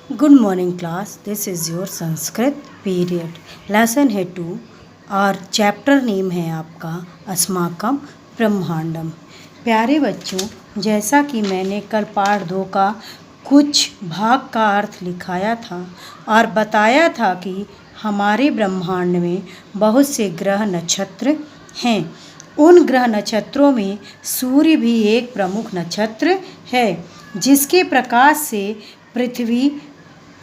Good morning, class. This is your Sanskrit period. Lesson है 2 और chapter name है आपका अस्माकम ब्रह्मांडम। प्यारे बच्चों, जैसा कि मैंने कल पाठ 2 का कुछ भाग का अर्थ लिखाया था और बताया था कि हमारे ब्रह्मांड में बहुत से ग्रह नक्षत्र हैं। उन ग्रह नक्षत्रों में सूर्य भी एक प्रमुख नक्षत्र है, जिसके प्रकाश से पृथ्वी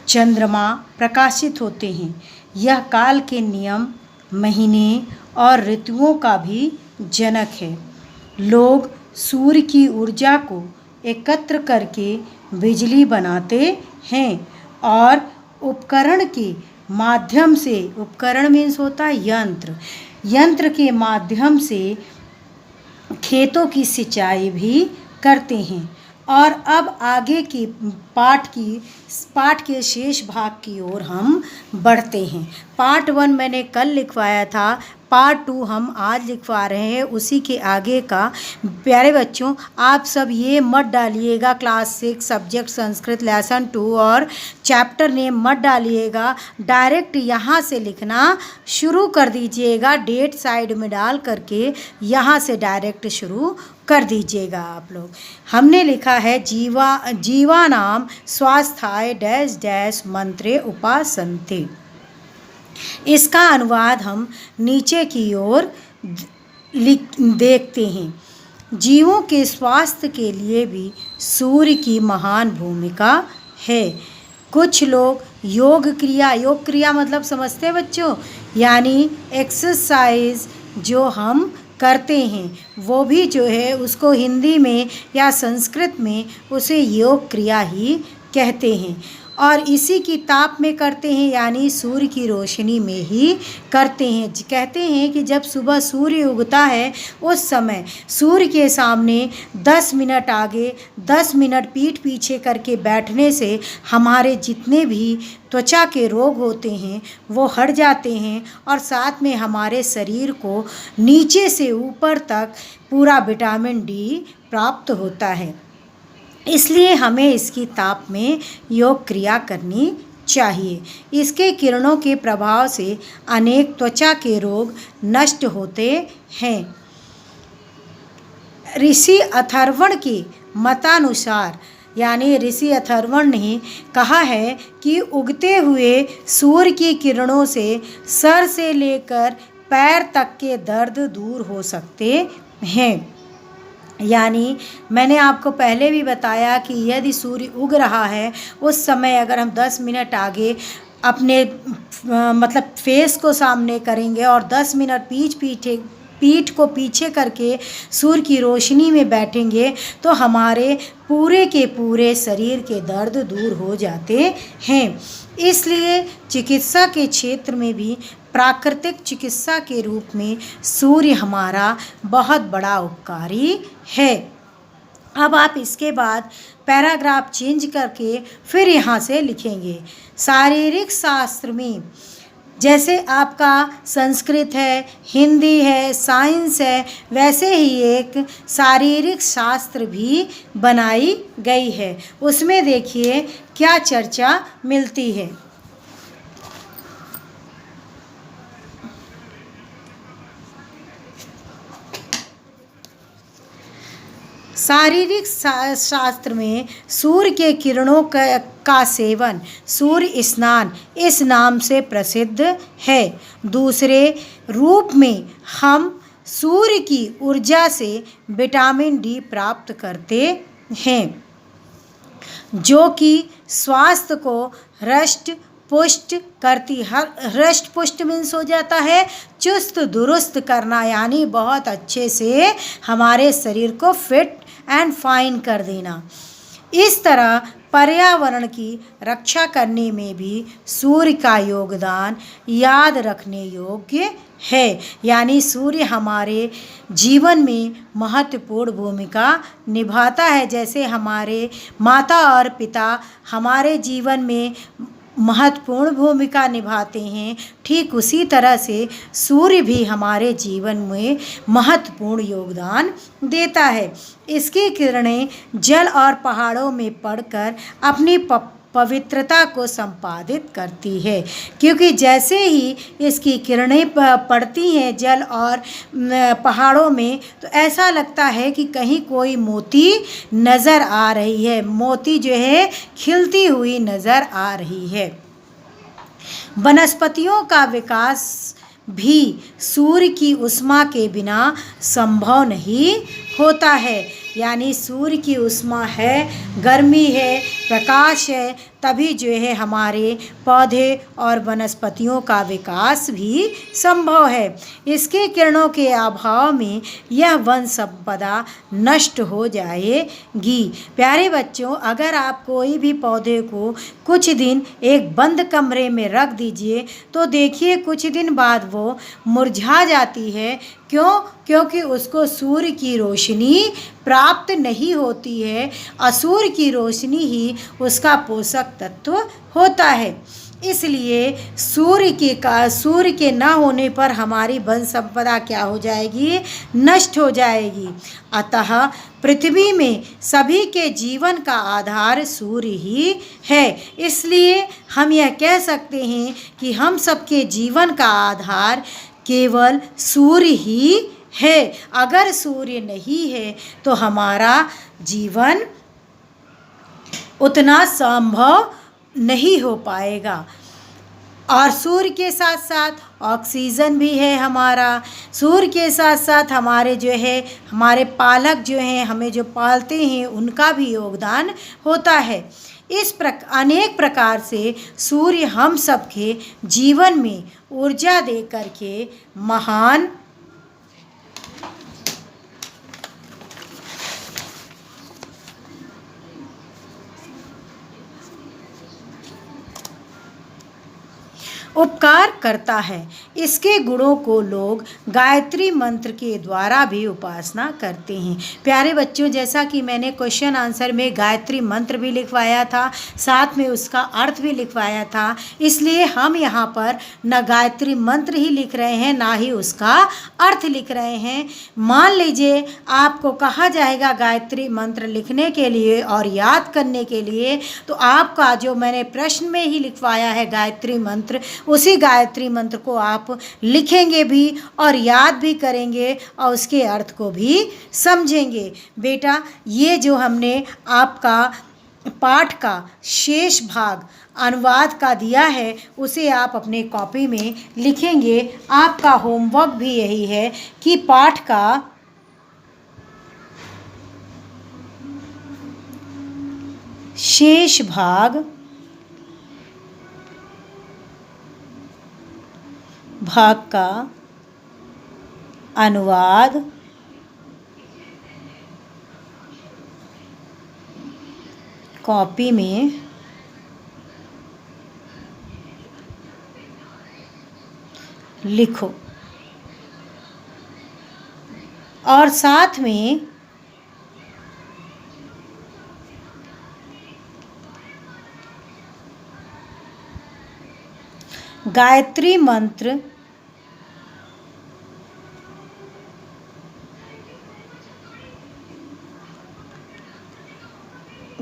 चंद्रमा प्रकाशित होते हैं। यह काल के नियम, महीने और ऋतुओं का भी जनक है। लोग सूर्य की ऊर्जा को एकत्र करके बिजली बनाते हैं और उपकरण के माध्यम से, उपकरण मीन्स होता है यंत्र के माध्यम से खेतों की सिंचाई भी करते हैं। और अब आगे की पाठ के शेष भाग की ओर हम बढ़ते हैं। पार्ट 1 मैंने कल लिखवाया था, पार्ट 2 हम आज लिखवा रहे हैं उसी के आगे का। प्यारे बच्चों, आप सब ये मत डालिएगा क्लास 6 सब्जेक्ट संस्कृत लेसन 2 और चैप्टर नेम मत डालिएगा, डायरेक्ट यहाँ से लिखना शुरू कर दीजिएगा। डेट साइड में डाल करके यहाँ से डायरेक्ट शुरू कर दीजिएगा आप लोग। हमने लिखा है जीवानाम स्वास्थ्याय डैश डैश मंत्रे उपासन्ते। इसका अनुवाद हम नीचे की ओर देखते हैं। जीवों के स्वास्थ्य के लिए भी सूर्य की महान भूमिका है। कुछ लोग योग क्रिया मतलब समझते हैं बच्चों, यानी एक्सरसाइज जो हम करते हैं, वो भी जो है उसको हिंदी में या संस्कृत में उसे योग क्रिया ही कहते हैं। और इसी की ताप में करते हैं, यानी सूर्य की रोशनी में ही करते हैं। कहते हैं कि जब सुबह सूर्य उगता है उस समय सूर्य के सामने 10 मिनट आगे 10 मिनट पीठ पीछे करके बैठने से हमारे जितने भी त्वचा के रोग होते हैं वो हट जाते हैं और साथ में हमारे शरीर को नीचे से ऊपर तक पूरा विटामिन डी प्राप्त होता है। इसलिए हमें इसकी ताप में योग क्रिया करनी चाहिए। इसके किरणों के प्रभाव से अनेक त्वचा के रोग नष्ट होते हैं। ऋषि अथर्वण के मतानुसार, यानी ऋषि अथर्वण ने कहा है कि उगते हुए सूर्य की किरणों से सर से लेकर पैर तक के दर्द दूर हो सकते हैं। यानी मैंने आपको पहले भी बताया कि यदि सूर्य उग रहा है उस समय अगर हम 10 मिनट आगे अपने मतलब फेस को सामने करेंगे और 10 मिनट पीठ को पीछे करके सूर्य की रोशनी में बैठेंगे तो हमारे पूरे के पूरे शरीर के दर्द दूर हो जाते हैं। इसलिए चिकित्सा के क्षेत्र में भी प्राकृतिक चिकित्सा के रूप में सूर्य हमारा बहुत बड़ा उपकारी है। अब आप इसके बाद पैराग्राफ चेंज करके फिर यहाँ से लिखेंगे। शारीरिक शास्त्र में जैसे आपका संस्कृत है, हिंदी है, साइंस है, वैसे ही एक शारीरिक शास्त्र भी बनाई गई है। उसमें देखिए क्या चर्चा मिलती है। शारीरिक शास्त्र में सूर्य के किरणों का सेवन सूर्य स्नान इस नाम से प्रसिद्ध है। दूसरे रूप में हम सूर्य की ऊर्जा से विटामिन डी प्राप्त करते हैं, जो कि स्वास्थ्य को हृष्ट पुष्ट करती। हृष्ट पुष्ट मीन्स हो जाता है चुस्त दुरुस्त करना, यानी बहुत अच्छे से हमारे शरीर को फिट एंड फाइन कर देना। इस तरह पर्यावरण की रक्षा करने में भी सूर्य का योगदान याद रखने योग्य है। यानी सूर्य हमारे जीवन में महत्वपूर्ण भूमिका निभाता है। जैसे हमारे माता और पिता हमारे जीवन में महत्वपूर्ण भूमिका निभाते हैं, ठीक उसी तरह से सूर्य भी हमारे जीवन में महत्वपूर्ण योगदान देता है। इसकी किरणें जल और पहाड़ों में पड़कर अपनी पवित्रता को संपादित करती है, क्योंकि जैसे ही इसकी किरणें पड़ती हैं जल और पहाड़ों में, तो ऐसा लगता है कि कहीं कोई मोती नज़र आ रही है, मोती जो है खिलती हुई नज़र आ रही है। वनस्पतियों का विकास भी सूर्य की ऊष्मा के बिना संभव नहीं होता है। यानी सूर्य की ऊष्मा है, गर्मी है, प्रकाश है, तभी जो है हमारे पौधे और वनस्पतियों का विकास भी संभव है। इसके किरणों के अभाव में यह वन संपदा नष्ट हो जाएगी। प्यारे बच्चों, अगर आप कोई भी पौधे को कुछ दिन एक बंद कमरे में रख दीजिए तो देखिए कुछ दिन बाद वो मुरझा जाती है। क्यों? क्योंकि उसको सूर्य की रोशनी प्राप्त नहीं होती है। सूर्य की रोशनी ही उसका पोषक तत्व होता है। इसलिए सूर्य के न होने पर हमारी वन संपदा क्या हो जाएगी? नष्ट हो जाएगी। अतः पृथ्वी में सभी के जीवन का आधार सूर्य ही है। इसलिए हम यह कह सकते हैं कि हम सबके जीवन का आधार केवल सूर्य ही है। अगर सूर्य नहीं है तो हमारा जीवन उतना संभव नहीं हो पाएगा। और सूर्य के साथ साथ ऑक्सीजन भी है हमारा। सूर्य के साथ साथ हमारे जो है हमारे पालक जो हैं, हमें जो पालते हैं, उनका भी योगदान होता है। अनेक प्रकार से सूर्य हम सबके जीवन में ऊर्जा दे करके महान उपकार करता है। इसके गुणों को लोग गायत्री मंत्र के द्वारा भी उपासना करते हैं। प्यारे बच्चों, जैसा कि मैंने क्वेश्चन आंसर में गायत्री मंत्र भी लिखवाया था, साथ में उसका अर्थ भी लिखवाया था, इसलिए हम यहाँ पर न गायत्री मंत्र ही लिख रहे हैं ना ही उसका अर्थ लिख रहे हैं। मान लीजिए आपको कहा जाएगा गायत्री मंत्र लिखने के लिए और याद करने के लिए, तो आपका जो मैंने प्रश्न में ही लिखवाया है गायत्री मंत्र, उसी गायत्री मंत्र को आप लिखेंगे भी और याद भी करेंगे और उसके अर्थ को भी समझेंगे। बेटा, ये जो हमने आपका पाठ का शेष भाग अनुवाद का दिया है, उसे आप अपने कॉपी में लिखेंगे। आपका होमवर्क भी यही है कि पाठ का शेष भाग का अनुवाद कॉपी में लिखो और साथ में गायत्री मंत्र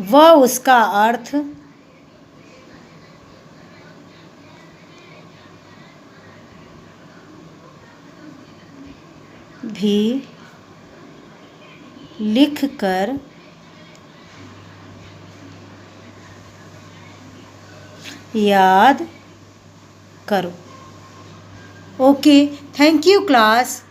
व उसका अर्थ भी लिख कर याद करो। Okay, thank you class.